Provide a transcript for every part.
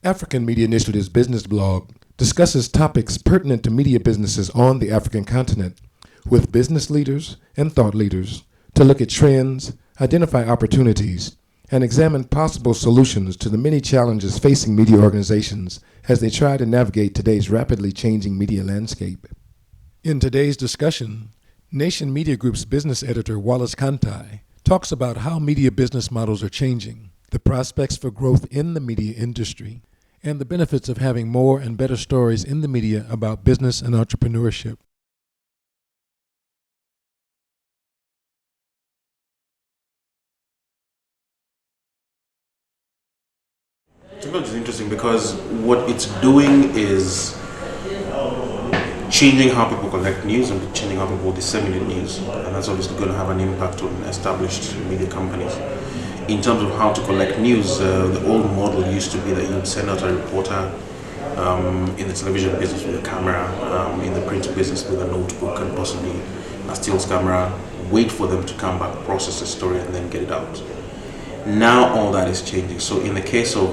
African Media Initiative's business blog discusses topics pertinent to media businesses on the African continent with business leaders and thought leaders to look at trends, identify opportunities, and examine possible solutions to the many challenges facing media organizations as they try to navigate today's rapidly changing media landscape. In today's discussion, Nation Media Group's business editor Wallace Kantai talks about how media business models are changing, the prospects for growth in the media industry, and the benefits of having more and better stories in the media about business and entrepreneurship. Technology is interesting because what it's doing is changing how people collect news and changing how people disseminate news, and that's obviously going to have an impact on established media companies. In terms of how to collect news, the old model used to be that you'd send out a reporter in the television business with a camera, in the print business with a notebook and possibly a stills camera, wait for them to come back, process the story, and then get it out. Now all that is changing. So in the case of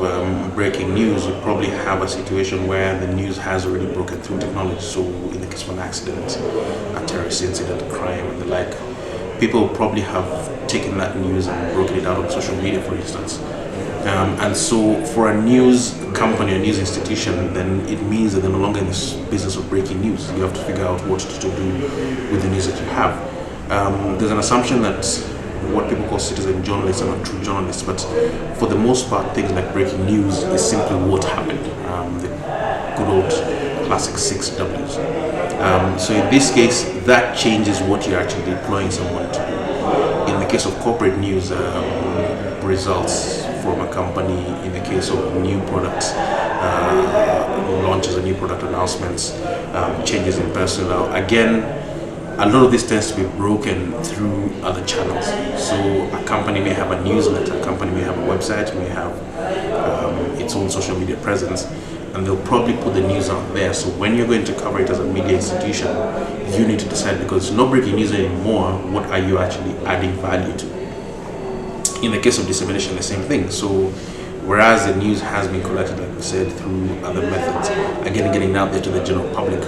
breaking news, you probably have a situation where the news has already broken through technology. So in the case of an accident, a terrorist incident, a crime, and the like, people probably have taken that news and broken it out on social media, for instance. And so for a news company, a news institution, then it means that they're no longer in this business of breaking news. You have to figure out what to do with the news that you have. There's an assumption that what people call citizen journalists are not true journalists, but for the most part, things like breaking news is simply what happened, the good old classic 6 Ws. So in this case, that changes what you're actually deploying someone to do. In the case of corporate news, results from a company, in the case of new products, launches and new product announcements, changes in personnel, again, a lot of this tends to be broken through other channels. So a company may have a newsletter, a company may have a website, may have its own social media presence, and they'll probably put the news out there. So when you're going to cover it as a media institution, you need to decide, because it's not breaking news anymore, what are you actually adding value to? In the case of dissemination, the same thing. So whereas the news has been collected, like we said, through other methods, again, getting out there to the general public,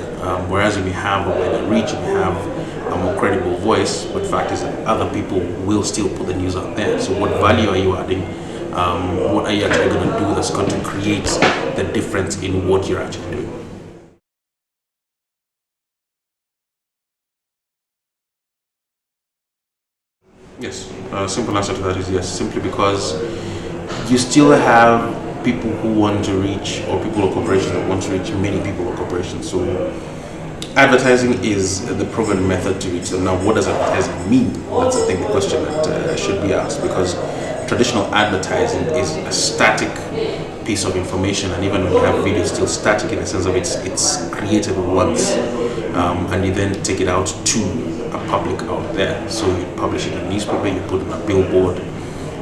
whereas you may have a wider reach, you may have a more credible voice, but the fact is that other people will still put the news out there. So what value are you adding? What are you actually going to do that's going to create the difference in what you're actually doing? Yes, simple answer to that is yes, simply because you still have people who want to reach, or people or corporations that want to reach many people or corporations. So advertising is the proven method to reach them. Now, what does advertising mean? That's, I think, the question that should be asked, because traditional advertising is a static piece of information, and even when you have video, it's still static in the sense of it's created once, and you then take it out to a public out there. So you publish it in a newspaper, you put it on a billboard,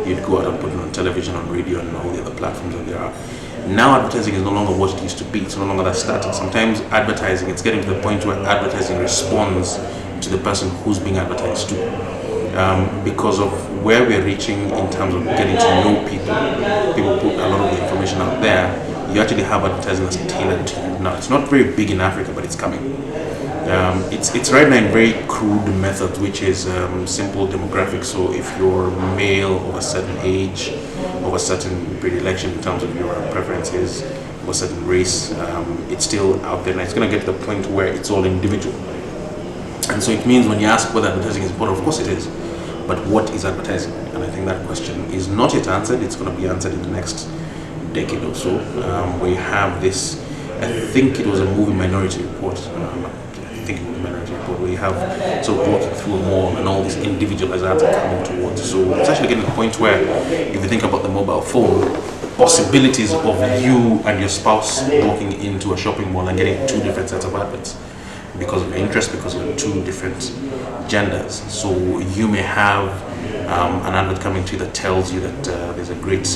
you'd go out and put it on television, on radio, and all the other platforms that there are. Now advertising is no longer what it used to be. It's no longer that static. Sometimes advertising, it's getting to the point where advertising responds to the person who's being advertised to. Because of where we're reaching in terms of getting to know people put a lot of the information out there, you actually have advertising that's tailored to you. Now, it's not very big in Africa, but it's coming. It's right now in very crude methods, which is simple demographics. So if you're male of a certain age, of a certain predilection in terms of your preferences, of a certain race, it's still out there. Now it's going to get to the point where it's all individual. And so it means when you ask whether advertising is important, of course it is. But what is advertising? And I think that question is not yet answered. It's going to be answered in the next decade or so, where you have this, I think it was a movie Minority Report, where you have sort of walking through a mall and all these individualized ads are coming towards. So it's actually getting to the point where, if you think about the mobile phone, possibilities of you and your spouse walking into a shopping mall and getting 2 different sets of adverts because of your interest, because of 2 different genders. So you may have an advert coming to you that tells you that there's a great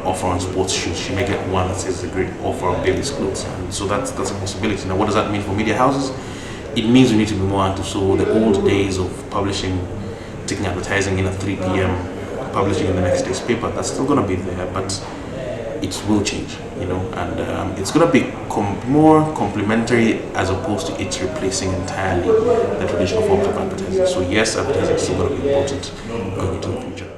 offer on sports shoes. You may get one that says there's a great offer on baby's clothes. And so that's a possibility. Now, what does that mean for media houses? It means we need to be more active. So the old days of publishing, taking advertising in at 3 p.m., publishing in the next day's paper, that's still going to be there. But it will change, and it's going to be more complementary as opposed to it replacing entirely the traditional forms of advertising. So yes, advertising is still going to be important going into the future.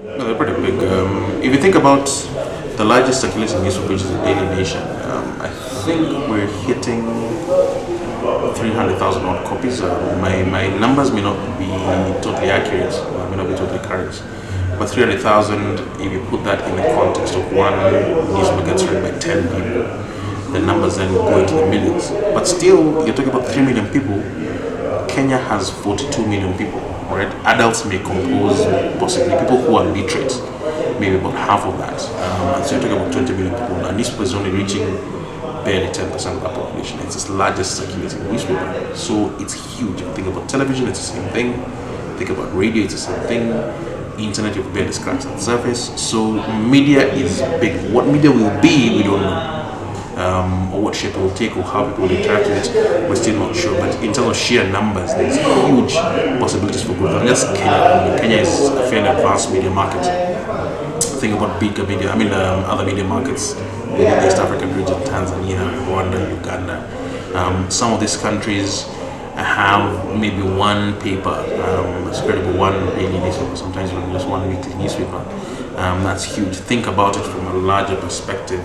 No, they're pretty big. If you think about the largest circulating newspaper, which is the Daily Nation, I think we're hitting 300,000 odd copies. My numbers may not be totally accurate, may not be totally correct, but 300,000, if you put that in the context of one newspaper gets read by 10 people, the numbers then go into the millions. But still, you're talking about 3 million people. Kenya has 42 million people, right? Adults may compose possibly people who are literate, maybe about half of that. So you're talking about 20 million people. And newspaper is only reaching barely 10% of that population. It's its largest circulating newspaper. So it's huge. If you think about television, it's the same thing. Think about radio, it's the same thing. Internet, you've barely scratched the surface. So media is big. What media will be, we don't know. Or what shape it will take, or how people will interact with it, we're still not sure. But in terms of sheer numbers, there's huge possibilities for growth. And that's Kenya. Kenya is a fairly advanced media market. Think about bigger media, other media markets within the East African region, Tanzania, Rwanda, Uganda. Some of these countries have maybe one paper, spread over one daily newspaper, sometimes even just one weekly newspaper. That's huge. Think about it from a larger perspective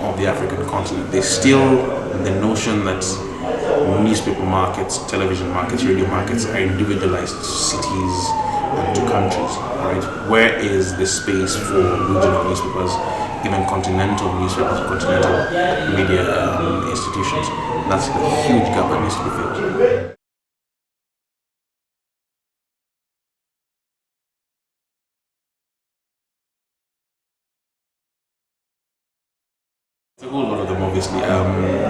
of the African continent. There's still the notion that newspaper markets, television markets, radio markets are individualized cities and to countries, right? Where is the space for regional newspapers, even continental newspapers, continental media institutions? That's the huge gap that needs to be filled. It's a whole lot of them, obviously.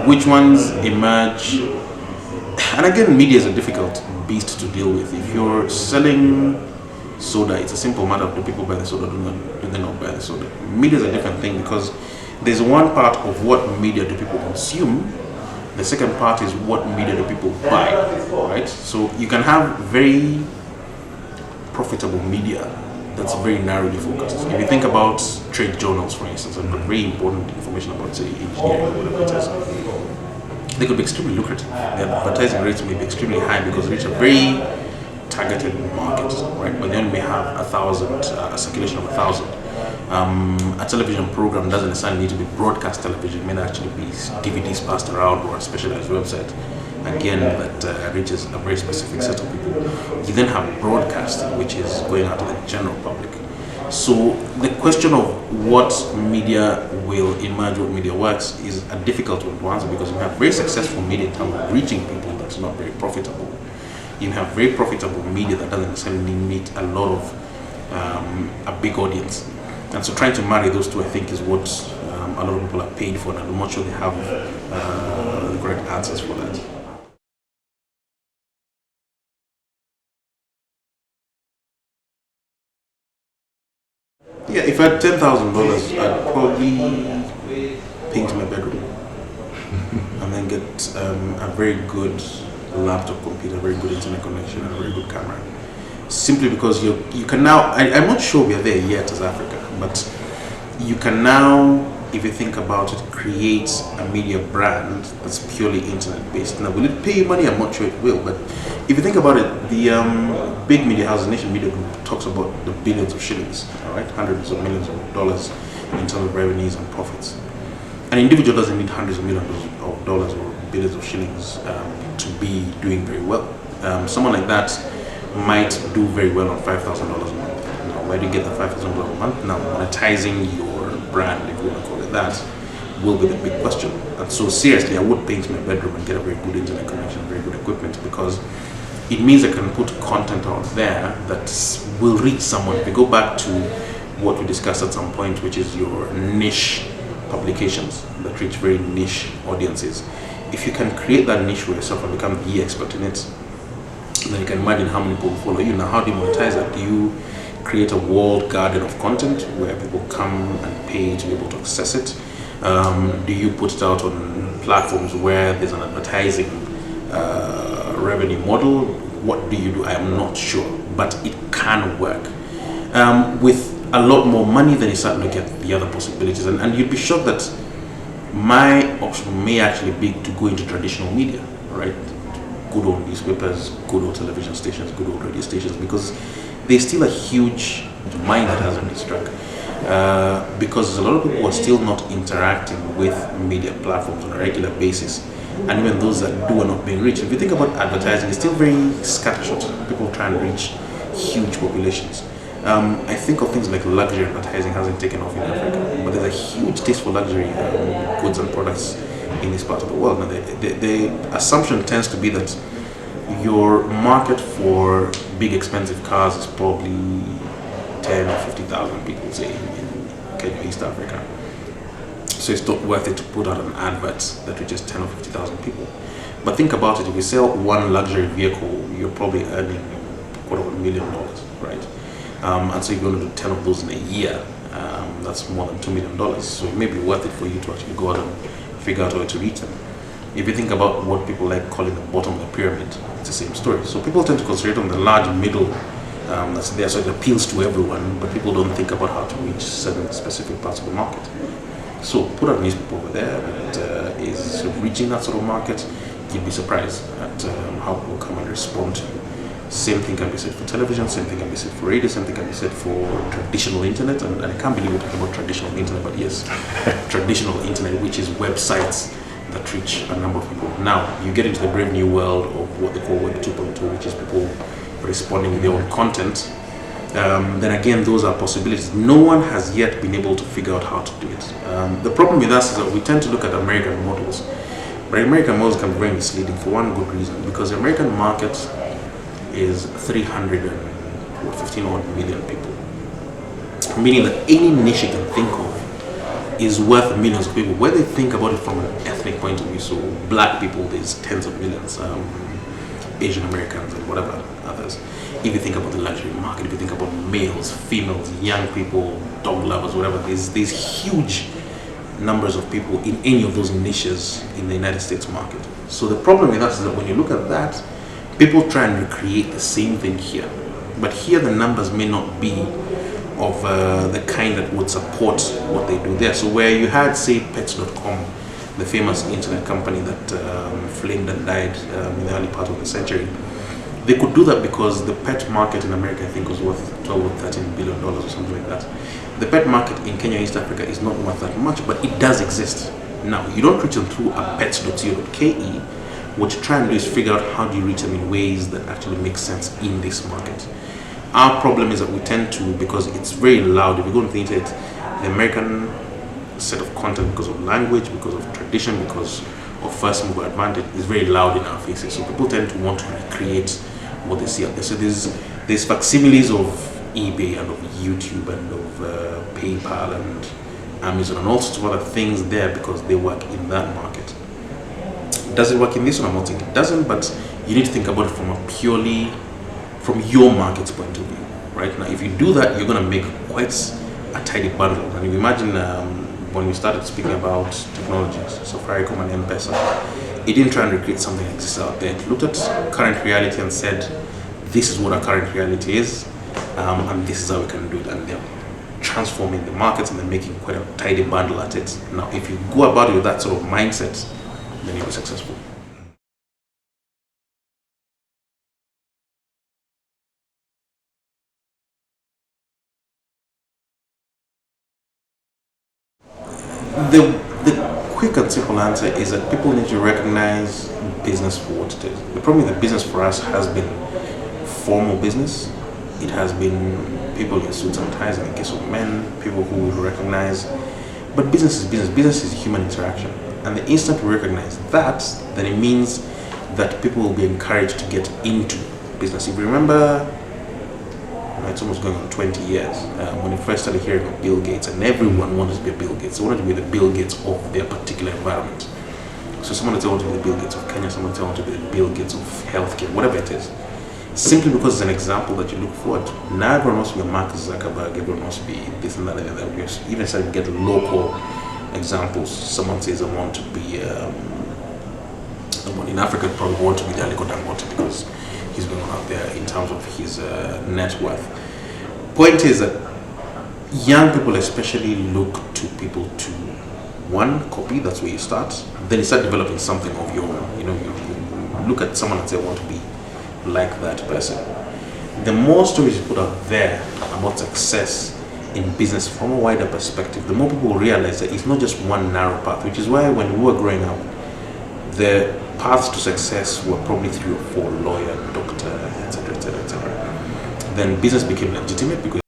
Which ones emerge? And again, media is a difficult beast to deal with. If you're selling soda, it's a simple matter of do people buy the soda, do they not buy the soda? Media is a different thing because there's one part of what media do people consume. The second part is what media do people buy, right? So you can have very profitable media that's very narrowly focused. If you think about trade journals, for instance, and very important information about, say, engineering or whatever it is, they could be extremely lucrative. Their advertising rates may be extremely high because they reach a very targeted market, right? But they only may have 1,000, a circulation of 1,000. A television program doesn't necessarily need to be broadcast television. It may actually be DVDs passed around or a specialized website, again, that reaches a very specific set of people. You then have broadcasting, which is going out to the general public. So the question of what media will emerge, what media works, is a difficult one to answer because you have very successful media in terms of reaching people that's not very profitable. You have very profitable media that doesn't necessarily meet a lot of a big audience. And so trying to marry those two, I think, is what a lot of people are paid for, and I'm not sure they have the correct answers for that. Yeah, if I had $10,000, I'd probably paint my bedroom and then get a very good laptop computer, a very good internet connection, and a very good camera. Simply because you can now, I'm not sure we are there yet as Africa, but you can now, if you think about it, create a media brand that's purely internet based. Now, will it pay you money? I'm not sure it will, but if you think about it, the big media house, the Nation Media Group, talks about the billions of shillings, all right, hundreds of millions of dollars in terms of revenues and profits. An individual doesn't need hundreds of millions of dollars or billions of shillings to be doing very well. Someone like that might do very well on $5,000 a month. Now, where do you get the $5,000 a month? Now, monetizing your brand, if you want to call it that, will be the big question. And so seriously, I would paint my bedroom and get a very good internet connection, very good equipment, because it means I can put content out there that will reach someone. If we go back to what we discussed at some point, which is your niche publications that reach very niche audiences. If you can create that niche for yourself and become the expert in it, then you can imagine how many people follow you. Now, how do you monetize that? Do you create a walled garden of content where people come and pay to be able to access it? Do you put it out on platforms where there's an advertising revenue model? what do you do? I am not sure, but it can work. With a lot more money, then you start looking at the other possibilities, and you'd be shocked that my option may actually be to go into traditional media, right? Good old newspapers, good old television stations, good old radio stations, because there's still a huge mine that hasn't been struck. Because a lot of people are still not interacting with media platforms on a regular basis, and even those that do are not being reached. If you think about advertising, it's still very scattershot. People try and reach huge populations. I think of things like luxury advertising hasn't taken off in Africa, but there's a huge taste for luxury goods and products in this part of the world. Now, the assumption tends to be that your market for big expensive cars is probably 10 or 50,000 people, say, in Kenya, East Africa. So it's not worth it to put out an advert that reaches 10 or 50,000 people. But think about it, if you sell one luxury vehicle, you're probably earning $250,000, right? And so you're going to do 10 of those in a year. That's more than $2 million. So it may be worth it for you to actually go out and figure out a way to reach them. If you think about what people like calling the bottom of the pyramid, it's the same story. So people tend to concentrate on the large middle that's there, so it appeals to everyone, but people don't think about how to reach certain specific parts of the market. So put out a newspaper over there that is sort of reaching that sort of market. You'd be surprised at how people come and respond to you. Same thing can be said for television, same thing can be said for radio, same thing can be said for traditional internet, and I can't believe we're talking about traditional internet, but yes, traditional internet, which is websites that reach a number of people. Now, you get into the brave new world of what they call Web 2.2, which is people responding with their own content. Then again, those are possibilities. No one has yet been able to figure out how to do it. The problem with us is that we tend to look at American models, but American models can be very misleading for one good reason, because the American market is 315 odd million people, meaning that any niche you can think of is worth millions of people, whether they think about it from an ethnic point of view. So black people, there's tens of millions, Asian Americans and whatever others. If you think about the luxury market, if you think about males, females, young people, dog lovers, whatever, there's huge numbers of people in any of those niches in the United States market. So the problem with us is that when you look at that, people try and recreate the same thing here. But here the numbers may not be of the kind that would support what they do there. So where you had, say, pets.com, the famous internet company that flamed and died in the early part of the century, they could do that because the pet market in America, I think, was worth $12 or $13 billion or something like that. The pet market in Kenya, East Africa is not worth that much, but it does exist. Now, you don't reach them through a pets.co.ke. What you try and do is figure out how do you reach them in ways that actually make sense in this market. Our problem is that we tend to, because it's very loud, if you go on the internet, the American set of content, because of language, because of tradition, because of first mover advantage, is very loud in our faces. So people tend to want to recreate what they see out there. So there's facsimiles of eBay and of YouTube and of PayPal and Amazon and all sorts of other things there because they work in that market. Does it work in this one? I'm not saying it doesn't, but you need to think about it from your market's point of view, right? Now, if you do that, you're going to make quite a tidy bundle. And you imagine when we started speaking about technologies, Safaricom and M-Pesa, it didn't try and recreate something that exists out there. It looked at current reality and said, this is what our current reality is, and this is how we can do it. And they're transforming the markets and they're making quite a tidy bundle at it. Now, if you go about it with that sort of mindset, then you'll be successful. The quick and simple answer is that people need to recognize business for what it is. The problem with the business for us has been formal business. It has been people in suits and ties, in the case of men, people who will recognize. But business is business. Business is human interaction. And the instant we recognize that, then it means that people will be encouraged to get into business. If you remember, it's almost going on 20 years, when you first started hearing of Bill Gates, and everyone wanted to be a Bill Gates. They wanted to be the Bill Gates of their particular environment. So someone would say, I want to be the Bill Gates of Kenya, someone would say, I want to be the Bill Gates of healthcare, whatever it is. Simply because it's an example that you look forward to. Now everyone wants to be a Mark Zuckerberg, everyone wants to be this and that and that. We're even starting to get local examples. Someone says, I want to be, someone in Africa probably want to be the Aliko Dangote because is going on out there in terms of his net worth. Point is that young people especially look to people to, one, copy, that's where you start. Then you start developing something of your own. You look at someone and say, I want to be like that person. The more stories you put out there about success in business from a wider perspective, the more people realize that it's not just one narrow path, which is why when we were growing up, the paths to success were probably 3 or 4: lawyer, doctor, etc., etc., etc. Then business became legitimate because